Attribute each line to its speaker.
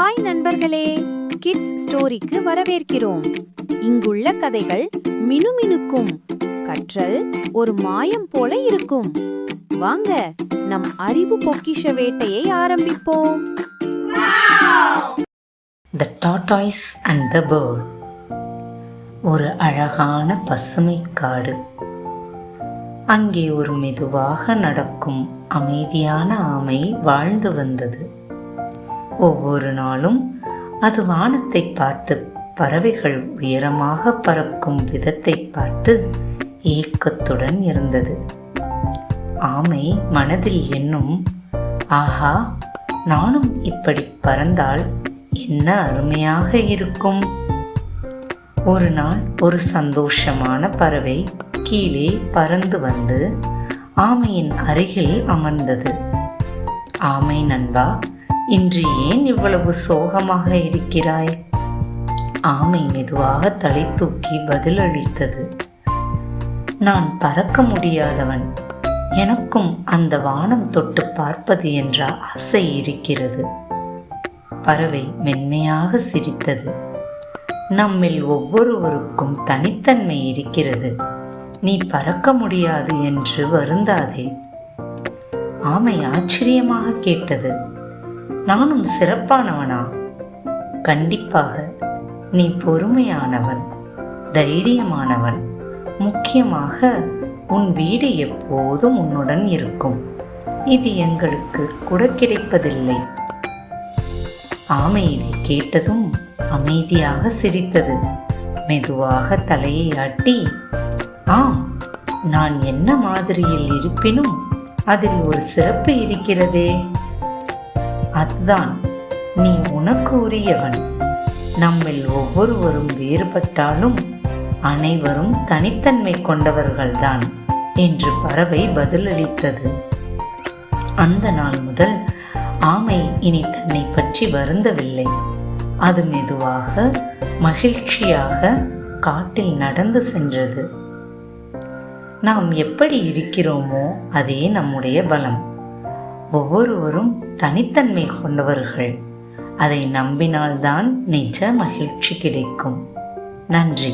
Speaker 1: Hi நண்பர்களே, kids ஸ்டோரிக்கு வரவேற்கிறோம். இங்குள்ள கதைகள் மினுமினுக்கும், கற்றல் ஒரு மாயம் போல இருக்கும். வாங்க நம் அறிவு பொக்கிஷ வேட்டையை ஆரம்பிப்போம்.
Speaker 2: The Tortoise and the Bird. ஒரு அழகான பசுமை காடு. அங்கே ஒரு மெதுவாக நடக்கும் அமைதியான ஆமை வாழ்ந்து வந்தது. ஒவ்வொரு நாளும் அது வானத்தை பார்த்து பறவைகள் உயரமாக பறக்கும் விதத்தை பார்த்து ஏக்கத்துடன் இருந்தது. ஆமை மனதில் எண்ணும், ஆஹா, நானும் இப்படி பறந்தால் என்ன அருமையாக இருக்கும். ஒரு நாள் ஒரு சந்தோஷமான பறவை கீழே பறந்து வந்து ஆமையின் அருகில் அமர்ந்தது. ஆமை நண்பா, இன்று ஏன் இவ்வளவு சோகமாக இருக்கிறாய்? ஆமை மெதுவாக தலை தூக்கி பதிலளித்தது. நான் பறக்க முடியாதவன். எனக்கும் அந்த வானம் தொட்டு பார்ப்பது என்ற ஆசை இருக்கிறது. பறவை மென்மையாக சிரித்தது. நம்மில் ஒவ்வொருவருக்கும் தனித்தன்மை இருக்கிறது. நீ பறக்க முடியாது என்று வருந்தாதே. ஆமை ஆச்சரியமாக கேட்டது. நானும் சிறப்பானவனா? கண்டிப்பாக. நீ பொறுமையானவன், தைரியமானவன். முக்கியமாக உன் வீடு எப்போதும் உன்னுடன் இருக்கும். இது எங்களுக்கு கூட கிடைப்பதில்லை. ஆமை இதை கேட்டதும் அமைதியாக சிரித்தது. மெதுவாக தலையை ஆட்டி, ஆம், நான் என்ன மாதிரியில் இருப்பினும் அதில் ஒரு சிறப்பு இருக்கிறதே. அதுதான், நீ உனக்கு உரியவன். நம்மில் ஒவ்வொருவரும் வேறுபட்டாலும் அனைவரும் தனித்தன்மை கொண்டவர்கள்தான் என்று பறவை பதிலளித்தது. அந்த நாள் முதல் ஆமை இனி தன்னை பற்றி வருந்தவில்லை. அது மெதுவாக மகிழ்ச்சியாக காட்டில் நடந்து சென்றது. நாம் எப்படி இருக்கிறோமோ அதே நம்முடைய பலம். ஒவ்வொருவரும் தனித்தன்மை கொண்டவர்கள். அதை நம்பினால்தான் நிஜ மகிழ்ச்சி கிடைக்கும். நன்றி.